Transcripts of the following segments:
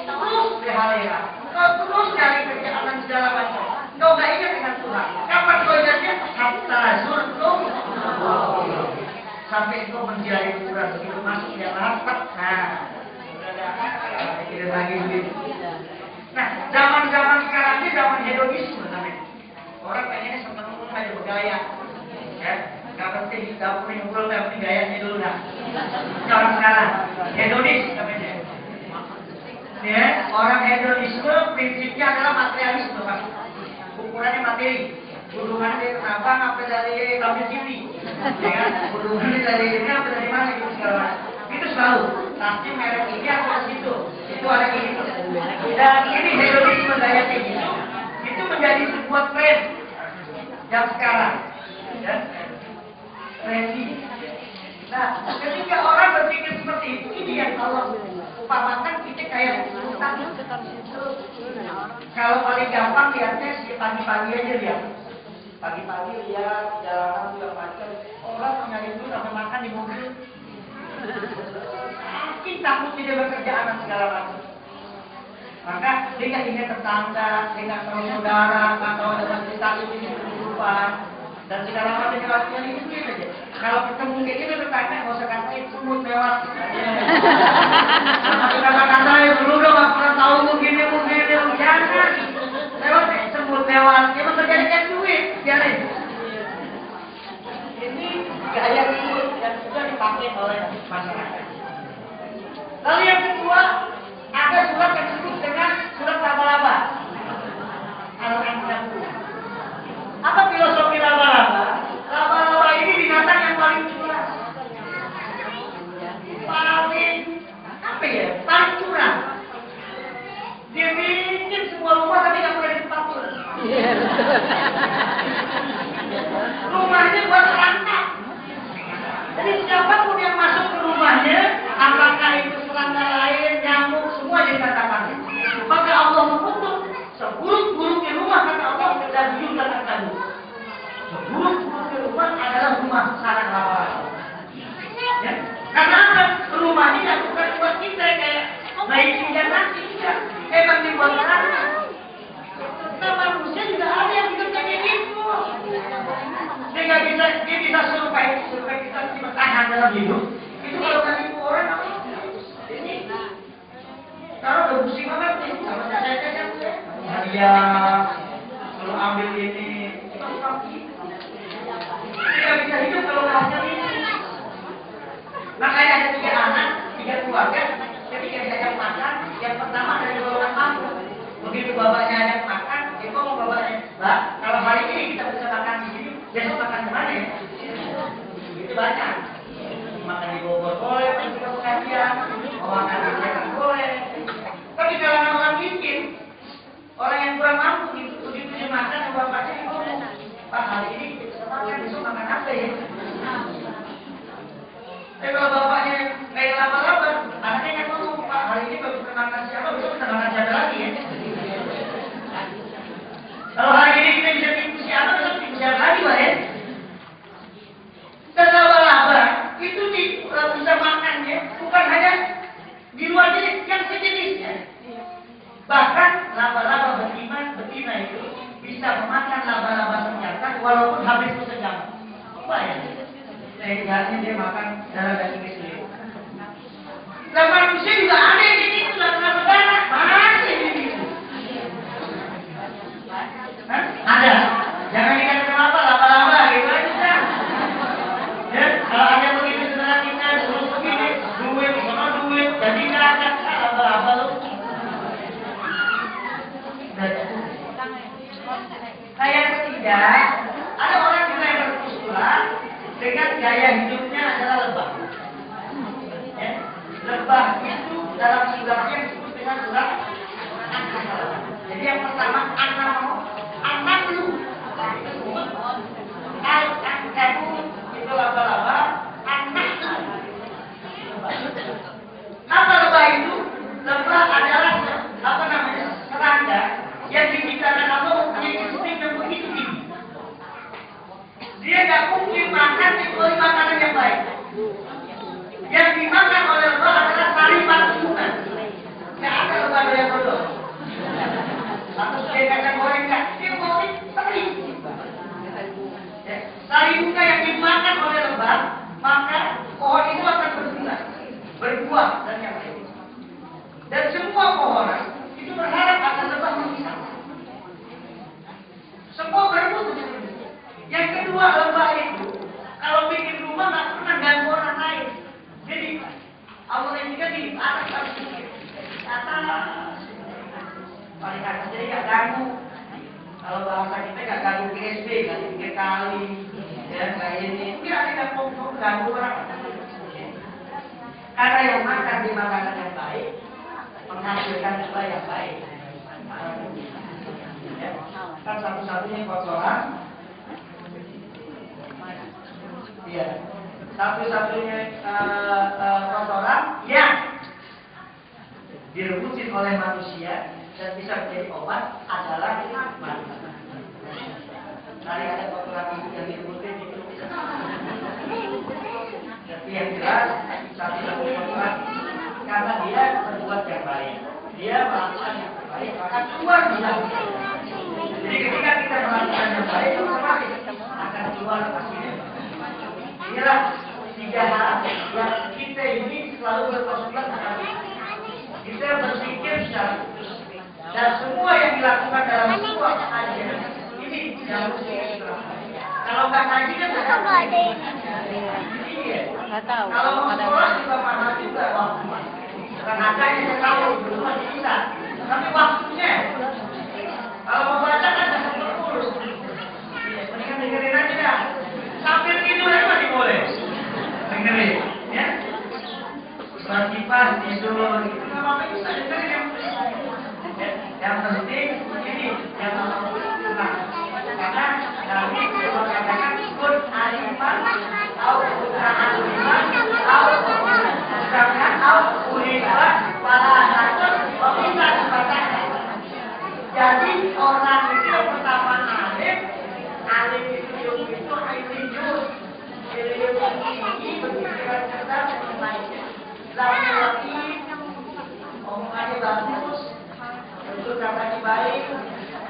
terus berhalera, engkau terus cari kerjaan dan segala macam. Engkau nggak ingat dengan Tuhan. Kapan kau ingatnya? Hatta zurtum. Sampai engkau menjadi kurang begitu masuk yang rapat. Nah, tidak lagi begitu. Nah, zaman sekarang ini zaman hedonisme namanya. Orang pengennya seneng aja bergaya, ya. Gak penting, gak penting ngobrol, gak penting gayanya dulu dah. Sekarang hedonis namanya. Ya, orang hedonisme prinsipnya adalah materialisme, Pak. Ukurannya materi. Hubungannya dari kenapa, apa dari ambil TV, ya kan? Hubungannya dari ini, apa dari mana itu segala macam. Itu selalu. Pasti merek ini atau situ, itu ada ini. Dan ini hedonisme gaya kayak gitu. Itu menjadi sebuah tren yang sekarang, ya. Trendy. Nah, ketika orang berpikir seperti itu, ini yang Allah umpamakan kita kayak hutan. Kalau paling gampang lihatnya si pagi-pagi aja lihat. Pagi-pagi lihat jalanan segala macam. Orang nyari dulu sampai makan di mobil. Mungkin takut tidak bekerjaan dan segala macam. Maka dia nggak ingat tetangga, dia nggak tahu saudara, nggak tahu ada cerita ini kehidupan dan segala macam yang itu aja. Kalau ketemu kayak gitu tetangga nggak usah katain semut lewat. Kita kata-katain dulu dong, nggak pernah tahu begini, jangan lewat semut lewat. Dia mau terjadikan duit, biarin. Ini gaya hidup yang sudah dipakai oleh masyarakat. Lalu yang kedua, ada surat yang disebut dengan surat laba-laba. Al-Ankabut. Apa filosofi laba-laba? Laba-laba ini binatang yang paling curang. Paling curang. Dia bikin semua rumah tapi nggak boleh dipakai. Rumahnya buat rangka. Jadi siapapun yang masuk ke rumahnya, apakah itu serangga lain, nyamuk, semua dikatakan. Maka Allah mengutuk seburuk-buruknya rumah, kata Allah, dan juga akan. Seburuk-buruknya rumah adalah rumah sarang laba-laba. Ya? Karena apa? Rumah ini bukan buat kita kayak naik tinggal nanti, tidak. Emang dibuat sarang. Nah, manusia juga ada yang hidup kayak gitu. Dia bisa supaya kita tahan dalam hidup. Itu kalau kasih orang apa? Ini kalau udah pusing banget nih, sama saya kan hadiah, selalu ambil ini. Tidak bisa hidup kalau hasil ini. Makanya ada 3 anak, 3 keluarga. Ketika diajak makan, yang pertama dari golongan mampu. Begitu bapaknya ajak makan, dia ngomong bapaknya, "Mbak, kalau hari ini kita bisa makan di sini, besok makan di mana ya?" Itu banyak. Makan di Bogor boleh, makan di Bekasian, mau makan di Jakarta boleh. Tapi kalau orang miskin, orang yang kurang mampu gitu, begitu dia makan, bapaknya ngomong, "Pak, hari ini kita bisa makan, besok makan apa ya?" Kalau bapaknya kayak laba-laba, anaknya yang ngomong, "Pak, hari ini baru kita makan siapa, besok kita makan siapa lagi ya?" Kalau hari ini kita bisa tipu siapa, besok tipu siapa lagi, Pak ya? Dan laba-laba itu bisa makannya bukan hanya di luar jenis, yang sejenisnya. Bahkan laba-laba betina itu bisa memakan laba-laba senjata walaupun habis sejam. Bayang. Sehingga dia makan darah daging sendiri. Nah, manusia juga ada yang ini itu saudara, masih di situ. Ada. Jangan dikatakan apa laba-laba gitu aja. Ya, kalau ada begitu saudara kita terus begini, duit, jadi nggak ada laba-laba lu. Nah, yang ketiga, ada orang juga yang berkesimpulan dengan gaya hidupnya adalah lebah. Ya, lebah itu dalam suratnya disebut dengan surat An-Nahl. Jadi yang pertama anak lu disebut Al-Ankabut, itu laba-laba, An-Nahl. Apa lebah itu? Lebah adalah serangga yang diciptakan Allah mempunyai insting yang begitu tinggi. Dia nggak mungkin makan kecuali makanan yang baik. Yang dimakan oleh lebah adalah saripan tubuhan. Nggak ada lebah atau sudah kacang goreng nggak, dia mau beli. Sari bunga yang dimakan oleh lebah, maka pohon itu akan berbuah dan yang lain. Dan semua pohon itu berharap akan lebah menghisap. Semua berebut. Yang kedua, lebah itu kalau bikin rumah nggak pernah ganggu orang lain. Jadi Allah yang tiga di atas harus atas paling atas, jadi nggak ganggu. Kalau bahasa kita nggak ganggu PSB, nggak pinggir kali, ya kayak ini. Tidak ada ganggu orang. Karena yang makan di makanan yang baik menghasilkan juga yang baik. Ya, kan satu-satunya kotoran. Iya, satu-satunya kotoran yang direbutin oleh manusia dan bisa menjadi obat adalah madu. Tadi ada kotoran yang direbutin itu. Tapi yang jelas satu-satunya kotoran karena dia berbuat yang baik, dia melakukan yang terbaik, maka keluar bilang. Jadi ketika kita melakukan yang baik, otomatis akan keluar hasilnya. Inilah tiga hal yang kita ini selalu berkonsultasi dengan kita berpikir secara khusus dan semua yang dilakukan dalam sebuah kajian ini yang harus diterapkan. Kalau nggak kaji kan nggak ada. Nggak tahu. Kalau mau sekolah juga mahal juga waktunya. Bukan adanya saya tahu belum masih bisa, tapi waktunya. Kalau mau baca kan nggak perlu. Mendingan dengerin aja dah. Sambil tidur aja masih boleh. Dengerin, ya. Surat kipas tidur, itu nggak apa-apa bisa dengerin yang penting. Ya, yang penting ini yang nah, karena Nabi mengatakan kun aliman, au kun aliman, au sedangkan au ulibat pada nasab bisa dibacakan. Jadi orang itu yang pertama alim itu ilmius, ilmu tinggi, berpikiran cerdas dan lainnya. Lalu lagi omongannya bagus, itu katanya baik,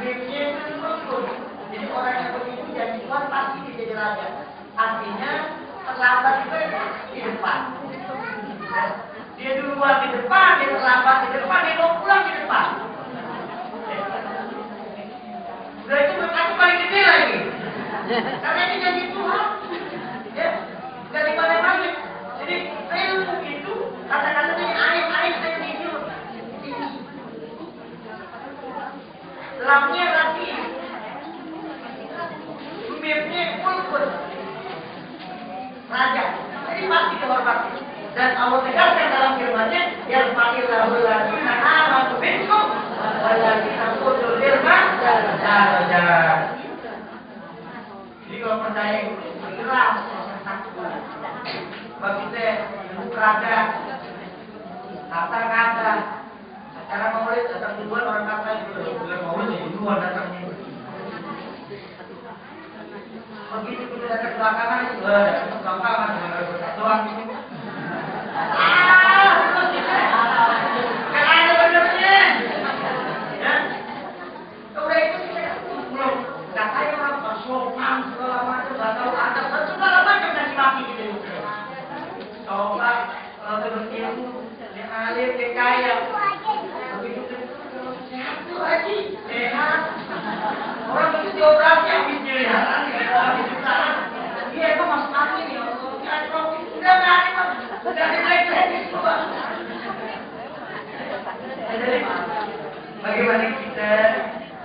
mimpinya itu bagus. Jadi orang yang begitu jadi kuat pasti jadi raja. Artinya terlambat juga di depan. Dia duluan di depan, dia terlambat di depan, dia mau pulang di depan. Udah itu berkata paling gede lagi. Karena ini jadi Tuhan. Ya, dari mana-mana. Jadi ilmu itu kata-katanya air saya tidur. Lamnya rapi. Mirnya pun raja. Jadi pasti dihormati. Dan Allah tegaskan dalam firman-Nya, yang panggil lahul ladina amanu minkum walladzina utul ilma darajat. Jadi kalau percaya itu jelas bagi kita raja, harta kata, acara maulid datang duluan orang kata itu bulan maulid duluan datangnya. Begitu kita datang belakangan itu belakangan dengan berkat doang. Kan ada benernya, ya. Udah itu kita belum katanya orang bersopan segala macam, bakal ada segala macam dari mati gitu. Coba kalau berilmu, yang alim, yang kaya, begitu satu lagi sehat. Orang itu dioperasi habis dilihat, habis ditahan, dia itu masuk angin ya. Udah nggak ada, udah jelek-jelek coba. Jadi bagaimana kita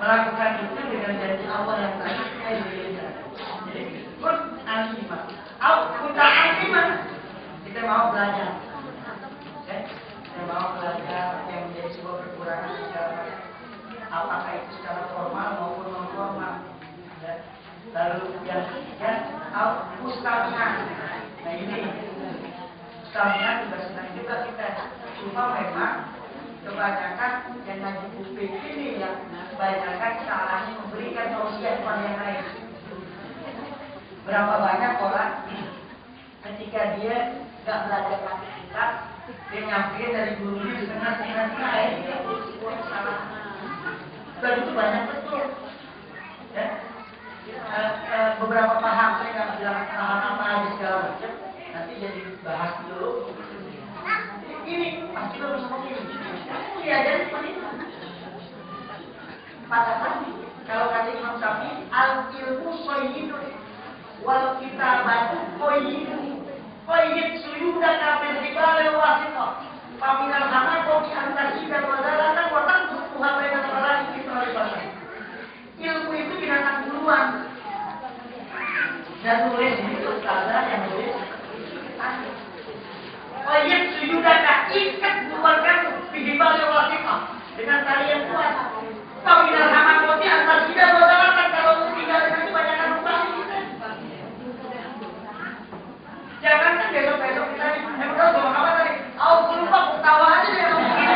melakukan itu dengan janji Allah yang tadi saya berikan. Jadi kun alimah, kita alimah, kita mau belajar. Ya, kita mau belajar yang menjadi sebuah kekurangan secara apakah itu secara formal maupun non formal. Ya. Lalu yang ketiga, ustadzah. Nah ini ustadzah juga senang juga kita. Cuma memang kebanyakan yang ngaji buku ini yang kebanyakan salahnya memberikan tausiah kepada yang lain. Berapa banyak orang ketika dia nggak belajar kitab, dia nyampein dari gurunya setengah ini salah. baru itu banyak betul. Ya. Beberapa paham saya nggak bilang paham apa aja segala macam. Nanti jadi bahas dulu. Ini pasti baru sama ini. Kamu diajarin seperti itu. Katakan kalau kata Imam Syafi'i, al ilmu soyidun wal kitabatu koyidun koyid suyuda kafir dibale wasito paminal hama kopi antasida wadalatan watan tuhan mereka terlarang itu harus ilmu itu binatang duluan dan tulis itu salah yang tulis koyid suyuda ikat duluan kamu dibale wasito dengan tali yang kuat. Paminal hama kopi antasida wadalatan kalau tinggal dengan kebanyakan rumah kita. Jangan kan besok-besok kita udah ngomong apa tadi? Aku lupa ketawa aja deh mungkin.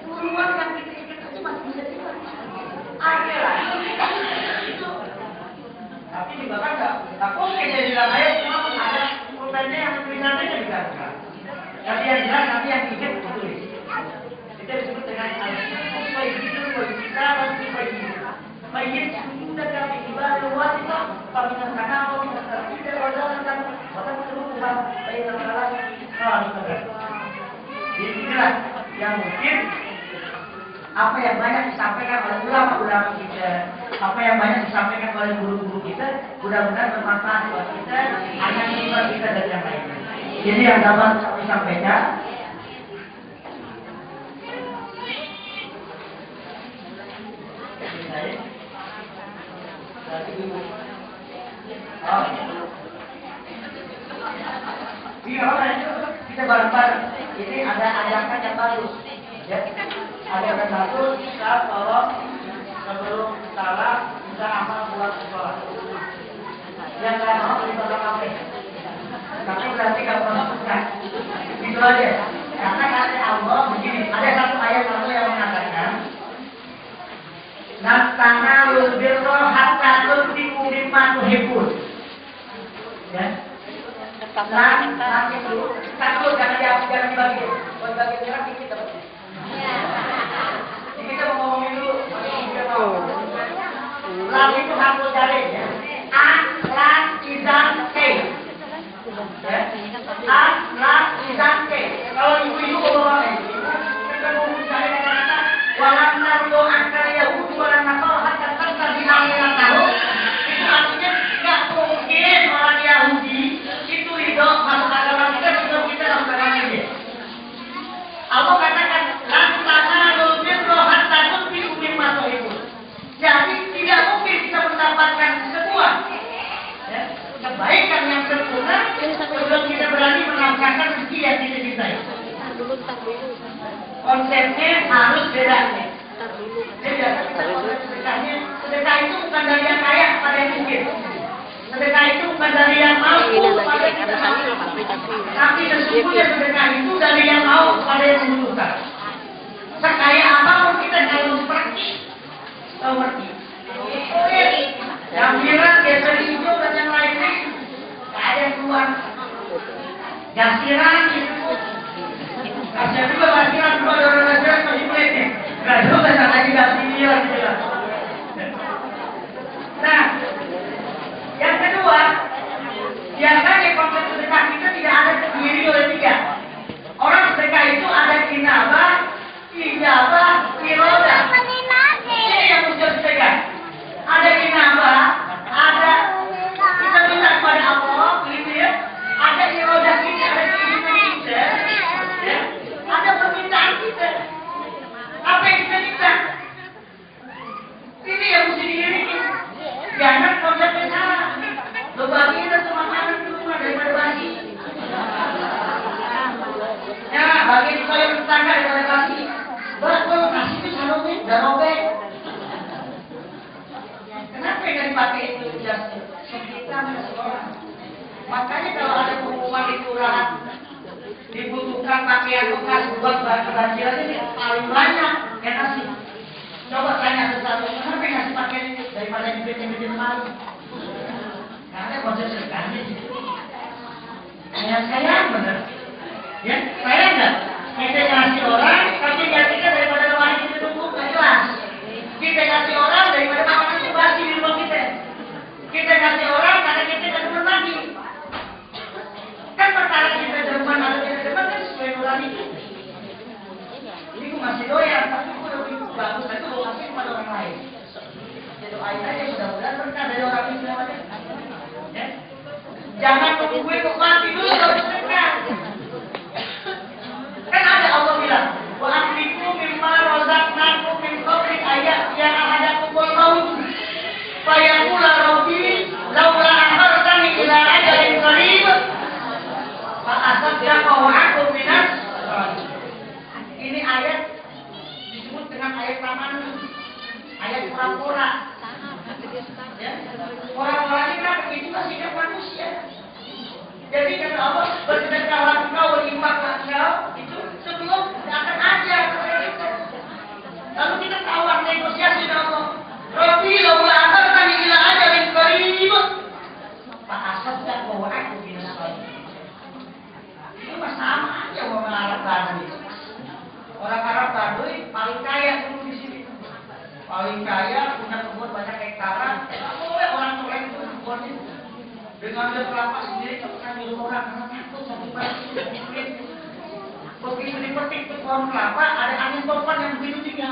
Turuan yang kita itu masih bisa dibuat. Ada lah. Itu. Tapi juga kan nggak oke jadi bilang ayo cuma ada pulpennya yang tulisannya diganti. Tapi yang jelas nanti yang dikit ditulis. Itu disebut dengan Baik sudah kami ibadah wanita, paminan kanal, tidak wajar dan terlupa baik terlalu inilah yang mungkin apa yang banyak disampaikan oleh ulama-ulama kita, apa yang banyak disampaikan oleh guru-guru kita, mudah-mudahan bermanfaat buat kita, akan menimba kita dan yang lainnya. Jadi yang dapat kami sampaikan. Kita bareng-bareng. Ini ada ajakan yang bagus. Ya. Ajakan bagus. Kita tolong sebelum salah kita amal buat sekolah. Yang lain mau kita pakai. Tapi berarti kalau masukkan. Itu aja. Karena kata Allah begini. Ada satu ayat Allah yang mengatakan. Nastana lubirro hatta tuntiku mimma tuhibbun. Ya. Nanti dulu. Satu jangan dibagi. Kalau dibagi merah dikit dapat. Ini kita mau ngomongin dulu. Lalu itu hapus dari ya. A, la, izan, K. A, la, izan, K. Kalau ibu-ibu bawa kita mau mencari kata-kata walam naruh angkar Yahudi walam nakal hatta terjadi amina tahu. Itu artinya nggak mungkin orang Yahudi itu hidup masuk agama kita juga kita masuk agama dia. Allah katakan lantana lubir rohan takut diumim masuk itu. Jadi tidak mungkin kita mendapatkan semua kebaikan yang sempurna sebelum kita berani menafkahkan rezeki yang kita cintai. Konsepnya harus beda. Sedekah itu bukan dari yang kaya kepada yang miskin. Sedekah itu bukan dari yang mampu kepada yang tidak mampu. Tapi sesungguhnya sedekah itu dari yang mau kepada yang membutuhkan. Sekaya apapun kita kalau seperti tahu ngerti. Yang bilang geser hijau dan yang lainnya nggak ada yang keluar. Jasiran itu. Kasihan juga jasiran dua orang jasiran masih pelitnya. Nggak juga sama lagi jasiran gitu. Nah, yang kedua, biasanya konsep sedekah itu tidak ada terdiri oleh tiga. Orang sedekah itu ada inabah, ijabah, irodah. Ini yang muncul sedekah. Ada inabah, ada kita minta kepada Allah, gitu ya. Ada irodah kita, ada keinginan kita, ya. Ada permintaan kita. Apa yang kita minta? Ini yang mesti diiringi. Jangan konsepnya salah. Lo bagi itu cuma makanan itu cuma daripada bagi. Ya, bagi itu saya tetangga daripada bagi. Kalau kasih itu salungnya, udah robek. Kenapa yang dipakai itu jasnya? Kita seorang. Makanya kalau ada pengumuman di kelurahan dibutuhkan pakaian bekas buat kebanjiran ini paling banyak yang ngasih. Coba tanya sesuatu, kenapa yang ngasih pakaian ini daripada yang bikin malu? Karena konsep sedekahnya. Ya sayang, benar. Ya, saya enggak. Kita kasih orang, tapi gantinya daripada lemari kita tumpuk, nggak jelas. Kita kasih orang daripada makanan itu basi di rumah kita. Kita kasih orang karena kita nggak demen lagi. Kan perkara kita demen atau tidak demen kan sesuai nurani kita. Ini gue masih doyan, tapi gue lebih bagus itu gue kasih kepada orang lain. Jadi doain aja mudah-mudahan berkah dari orang ini namanya. Ya. Jangan tunggu gue kok mati dulu baru sedekah. Kan ada Allah bilang, wa anfiqu mimma razaqnakum min qabli ayat yang ahadakum wal maut. Fa yaqula rabbi laula akhartani ila ajalin qarib fa asaddaqa wa aqum minas. Ini ayat disebut dengan ayat taman, ayat pura-pura. Ya. Orang-orang ini kan begitu sikap manusia. Jadi kata Allah, bersedekahlah engkau, berinfaklah engkau, itu sebelum akan ajar kepada kita. Lalu kita tawar negosiasi dengan Allah. Rabbi laula akhartani ila ajalin qarib fa asaddaq wa aqum minas shalihin. Ini mah sama aja orang Arab Baduy. Orang Arab Baduy paling kaya dulu di sini. Paling kaya, punya kebun banyak hektaran. Boleh orang soleh itu kebunnya. Dengan dia kelapa sendiri tak pernah nyuruh orang karena takut satu pagi dipetik. Begitu dipetik ke pohon kelapa ada angin topan yang begitu tinggi.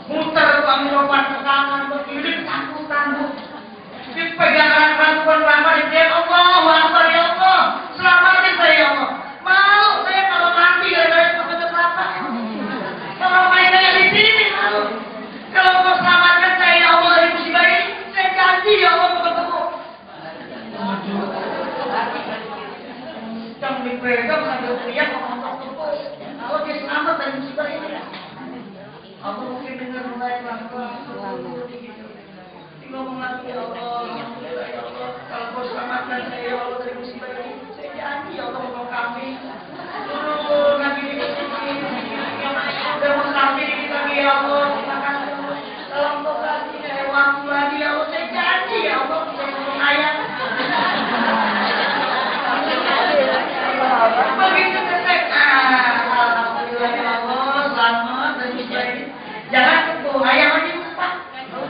Muter tuh angin topan ke kanan ke kiri ketakutan. Dipegang rangkaian pohon kelapa dibilang Allahu Akbar ya Allah. Selamatkan saya ya Allah. Malu saya kalau mati gara-gara pohon kelapa. Kalau main saya di sini malu. Kalau kau selamatkan saya ya Allah dari musibah ini, saya janji ya Allah ketemu. Yang dipegang sambil teriak ngomong-ngomong. Kalau dia selamat dari musibah ini, aku mungkin dengar mulai pelan-pelan. Ngomong lagi ya Allah, ya Allah, kalau kau selamatkan saya ya Allah dari musibah ini, saya janji ya Allah mau kami. Nanti udah mau kami dikit lagi ya Allah, terima kasih. Kalau kau kasih saya waktu lagi ya Allah, saya janji ya Allah, saya ngomong ayat. Begitu selesai, alhamdulillah ya Allah, selamat dan musibah ini. Jangan tunggu ayam lagi lupa.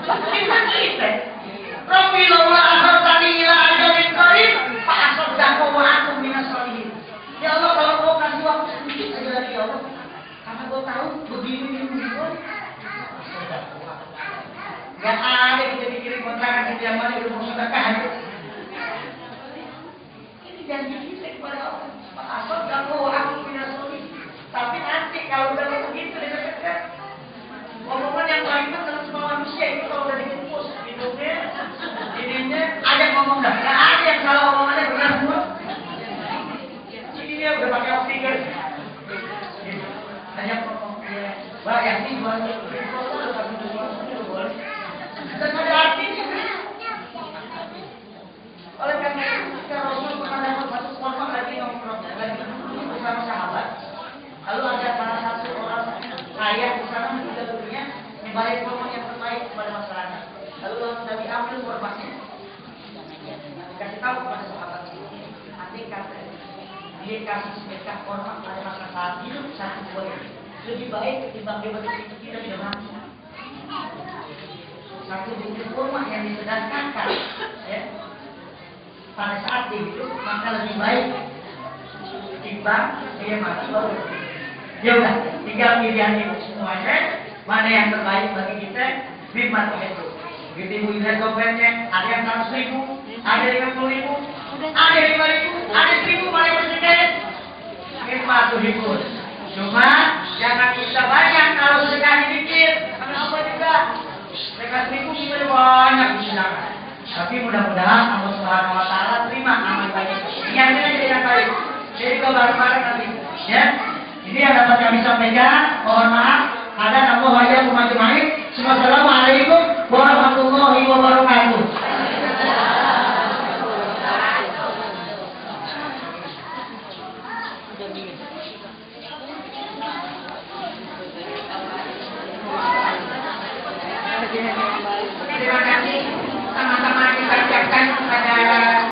Kita. Rabbi laula akhartani ila ajalin qarib fa asaddaqu wa aqum minas shalihin. Ya Allah, kalau kau kasih waktu sedikit aja lagi ya Allah. Karena kau tahu begini begitu. Gak ada kita dikirim kontrakan di zaman itu mau sedekah. Ini janji kita kepada Allah. Fa asaddaqu wa aqum minas shalihin. Tapi nanti kalau udah begitu dekat-dekat omongan yang paling benar semua manusia itu kalau udah dikumpul hidupnya, ininya ajak ngomong dah. Nggak ada yang salah omongannya benar semua. Ini udah pakai oksigen. Ajak ngomong ya, Mbak yang ini jual foto udah pakai jual boleh. Dan ada artinya. Oleh karena itu, ketika Rasul pernah dapat satu korban lagi nongkrong lagi bersama sahabat. Lalu ada salah satu orang kaya di sana meninggal dunia, membayar korban yang terbaik kepada masyarakat. Lalu Nabi ambil korbannya, dikasih tahu kepada sahabat ini, nanti kata dia kasih sedekah korban pada masa saat hidup satu buah lebih baik ketimbang dia berhenti kita tidak mati. Satu biji kurma yang disedekahkan, ya, pada saat dia hidup maka lebih baik ketimbang dia mati baru. Ya udah, tinggal pilihan ibu semuanya, mana yang terbaik bagi kita, bima itu. Begitu ibu lihat dompetnya, ada yang 100.000, ada 50.000, ada 5.000, ada 1.000, mana yang bersedekah? Bima itu. Cuma jangan kita banyak kalau sedekah dikit, karena apa juga? Sedekah 1.000 kita banyak silakan. Tapi mudah-mudahan Allah Subhanahu Wa Taala terima amal baik. Niatnya jadi yang baik. Jadi kalau bareng-bareng nanti, ya. Ini yang dapat kami sampaikan. Mohon maaf. Ada nama wajah umat Assalamualaikum warahmatullahi wabarakatuh.